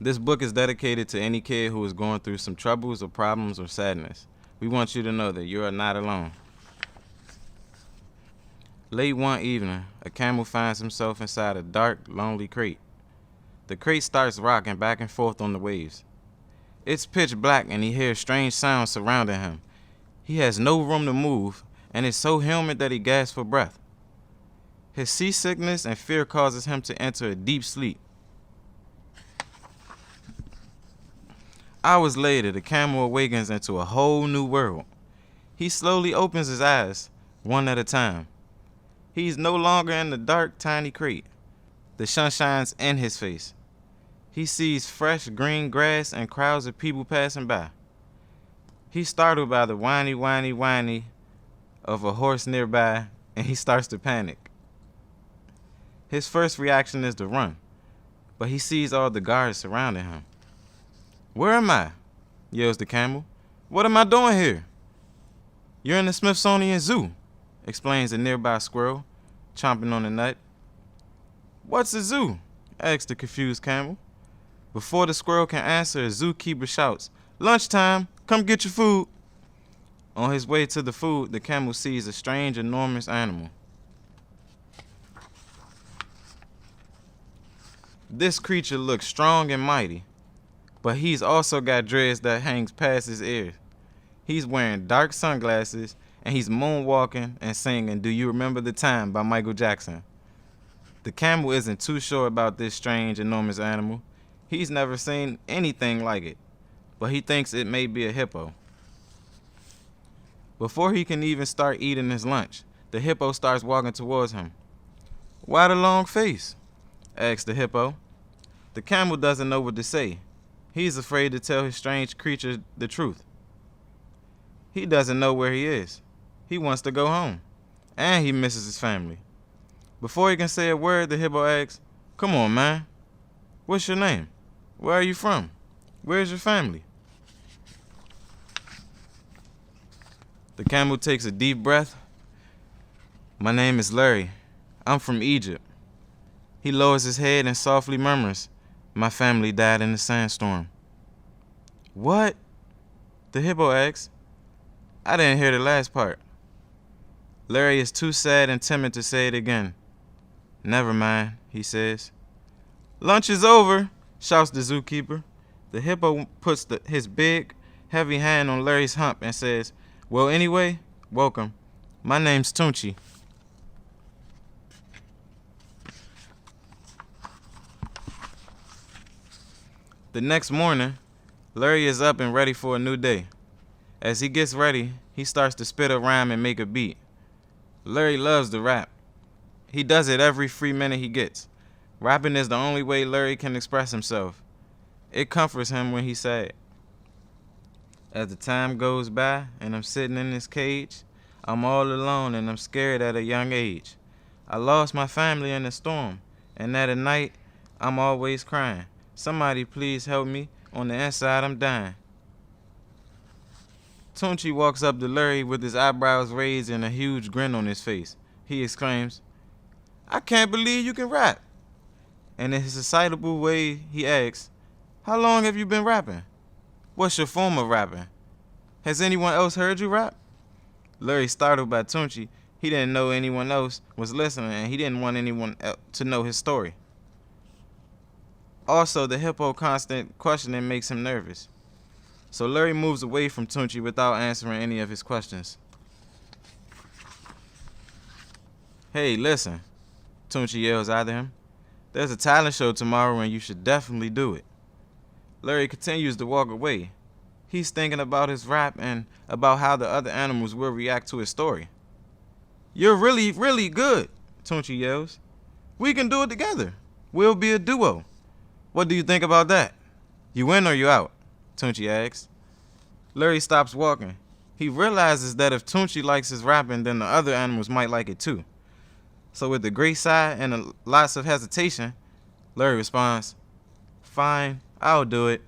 This book is dedicated to any kid who is going through some troubles or problems or sadness. We want you to know that you are not alone. Late one evening, a camel finds himself inside a dark, lonely crate. The crate starts rocking back and forth on the waves. It's pitch black and he hears strange sounds surrounding him. He has no room to move and is so humid that he gasps for breath. His seasickness and fear causes him to enter a deep sleep. Hours later, the camel awakens into a whole new world. He slowly opens his eyes, one at a time. He's no longer in the dark, tiny crate. The sun shines in his face. He sees fresh green grass and crowds of people passing by. He's startled by the whiny of a horse nearby, and he starts to panic. His first reaction is to run, but he sees all the guards surrounding him. "Where am I?" yells the camel. "What am I doing here?" "You're in the Smithsonian Zoo," explains a nearby squirrel, chomping on a nut. "What's a zoo?" asks the confused camel. Before the squirrel can answer, a zookeeper shouts, "Lunchtime, come get your food." On his way to the food, the camel sees a strange, enormous animal. This creature looks strong and mighty, but he's also got dreads that hangs past his ears. He's wearing dark sunglasses, and he's moonwalking and singing "Do You Remember the Time" by Michael Jackson. The camel isn't too sure about this strange, enormous animal. He's never seen anything like it, but he thinks it may be a hippo. Before he can even start eating his lunch, the hippo starts walking towards him. "Why the long face?" asks the hippo. The camel doesn't know what to say. He's afraid to tell his strange creature the truth. He doesn't know where he is. He wants to go home, and he misses his family. Before he can say a word, the hippo asks, "Come on, man. What's your name? Where are you from? Where's your family?" The camel takes a deep breath. "My name is Larry. I'm from Egypt." He lowers his head and softly murmurs, "My family died in the sandstorm." "What?" the hippo asks. "I didn't hear the last part." Larry is too sad and timid to say it again. "Never mind," he says. "Lunch is over," shouts the zookeeper. The hippo puts his big, heavy hand on Larry's hump and says, "Well, anyway, welcome. My name's Tunchi." The next morning, Larry is up and ready for a new day. As he gets ready, he starts to spit a rhyme and make a beat. Larry loves to rap. He does it every free minute he gets. Rapping is the only way Larry can express himself. It comforts him when he's sad. As the time goes by and I'm sitting in this cage, I'm all alone and I'm scared at a young age. I lost my family in a storm, and at night, I'm always crying. Somebody please help me, on the inside I'm dying. Tunchi walks up to Larry with his eyebrows raised and a huge grin on his face. He exclaims, "I can't believe you can rap." And in his excitable way, he asks, "How long have you been rapping? What's your form of rapping? Has anyone else heard you rap?" Larry, startled by Tunchi, he didn't know anyone else was listening, and he didn't want anyone else to know his story. Also, the hippo's constant questioning makes him nervous. So Larry moves away from Tunchi without answering any of his questions. "Hey, listen," Tunchi yells at him. "There's a talent show tomorrow and you should definitely do it." Larry continues to walk away. He's thinking about his rap and about how the other animals will react to his story. "You're really, really good," Tunchi yells. "We can do it together. We'll be a duo. What do you think about that? You in or you out?" Tunchi asks. Larry stops walking. He realizes that if Tunchi likes his rapping, then the other animals might like it too. So with a great sigh and lots of hesitation, Larry responds, "Fine, I'll do it."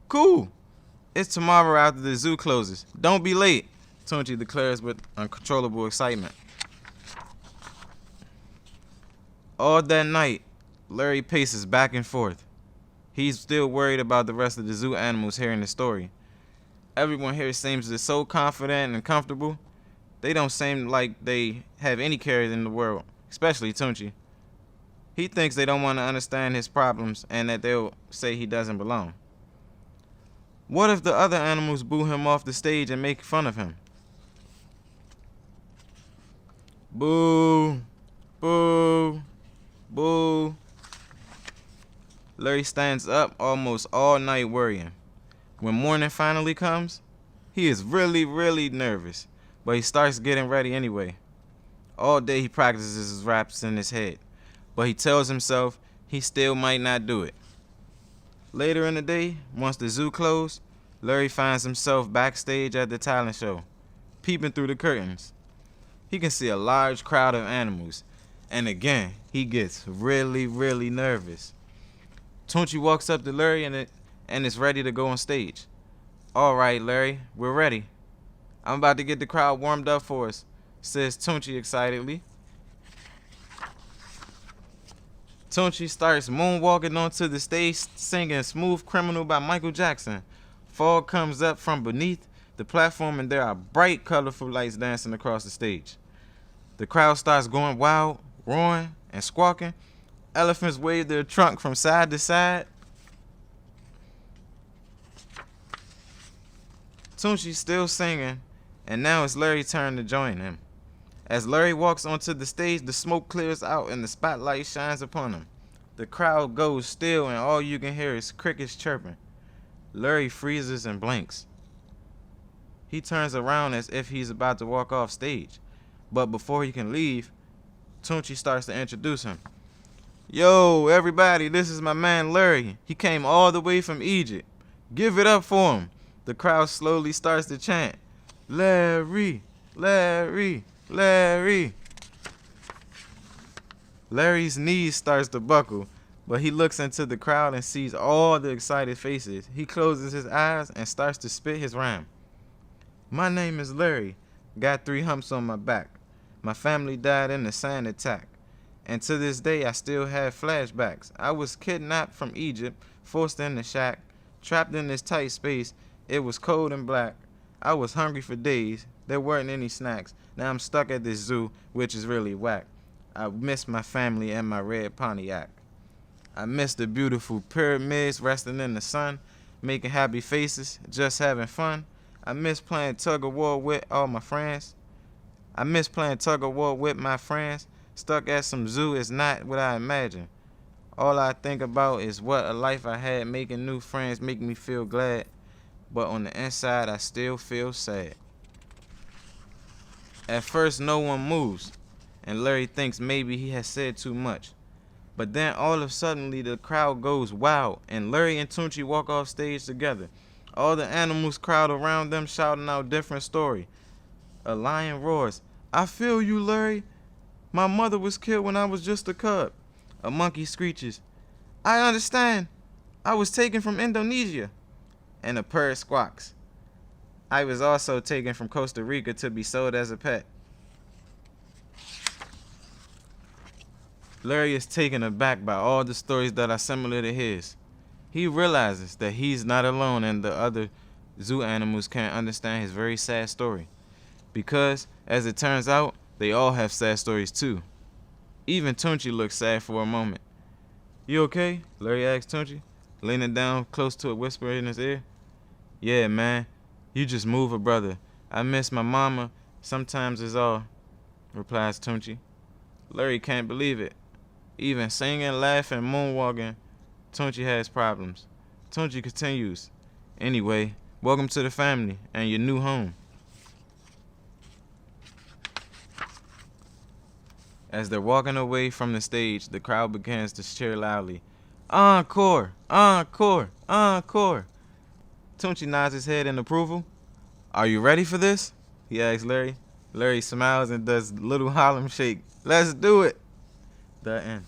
"Cool. It's tomorrow after the zoo closes. Don't be late," Tunchi declares with uncontrollable excitement. All that night, Larry paces back and forth. He's still worried about the rest of the zoo animals hearing the story. Everyone here seems just so confident and comfortable. They don't seem like they have any care in the world, especially Tunchi. He thinks they don't want to understand his problems and that they'll say he doesn't belong. What if the other animals boo him off the stage and make fun of him? Boo, boo, boo. Larry stands up almost all night worrying. When morning finally comes, he is really nervous, but he starts getting ready anyway. All day he practices his raps in his head, but he tells himself he still might not do it. Later in the day, once the zoo closed, Larry finds himself backstage at the talent show, peeping through the curtains. He can see a large crowd of animals, and again, he gets really nervous. Tunchi walks up to Larry and is ready to go on stage. "All right, Larry, we're ready. I'm about to get the crowd warmed up for us," says Tunchi excitedly. Tunchi starts moonwalking onto the stage singing Smooth Criminal by Michael Jackson. Fog comes up from beneath the platform and there are bright, colorful lights dancing across the stage. The crowd starts going wild, roaring and squawking. Elephants wave their trunk from side to side. Tunchi's still singing, and now it's Larry's turn to join him. As Larry walks onto the stage, the smoke clears out and the spotlight shines upon him. The crowd goes still and all you can hear is crickets chirping. Larry freezes and blinks. He turns around as if he's about to walk off stage, but before he can leave, Tunchi starts to introduce him. "Yo, everybody, this is my man Larry. He came all the way from Egypt. Give it up for him." The crowd slowly starts to chant, "Larry, Larry, Larry." Larry's knees starts to buckle, but he looks into the crowd and sees all the excited faces. He closes his eyes and starts to spit his rhyme. "My name is Larry. Got 3 humps on my back. My family died in a sand attack. And to this day, I still have flashbacks. I was kidnapped from Egypt, forced in the shack, trapped in this tight space. It was cold and black. I was hungry for days. There weren't any snacks. Now I'm stuck at this zoo, which is really whack. I miss my family and my red Pontiac. I miss the beautiful pyramids resting in the sun, making happy faces, just having fun. I miss playing tug of war with all my friends. I miss playing tug of war with my friends. Stuck at some zoo is not what I imagined. All I think about is what a life I had, making new friends make me feel glad. But on the inside, I still feel sad." At first, no one moves, and Larry thinks maybe he has said too much. But then all of a sudden, the crowd goes wild, and Larry and Tunchi walk off stage together. All the animals crowd around them, shouting out different story. A lion roars, "I feel you, Larry. My mother was killed when I was just a cub." A monkey screeches, "I understand. I was taken from Indonesia." And a parrot squawks, "I was also taken from Costa Rica to be sold as a pet." Larry is taken aback by all the stories that are similar to his. He realizes that he's not alone and the other zoo animals can't understand his very sad story. Because, as it turns out, they all have sad stories too. Even Tunchi looks sad for a moment. "You okay?" Larry asks Tunchi, leaning down close to a whisper in his ear. "Yeah, man. You just move a brother. I miss my mama. Sometimes is all," replies Tunchi. Larry can't believe it. Even singing, laughing, moonwalking, Tunchi has problems. Tunchi continues, "Anyway, welcome to the family and your new home." As they're walking away from the stage, the crowd begins to cheer loudly. "Encore! Encore! Encore!" Tunchi nods his head in approval. "Are you ready for this?" he asks Larry. Larry smiles and does little Harlem shake. "Let's do it." The end.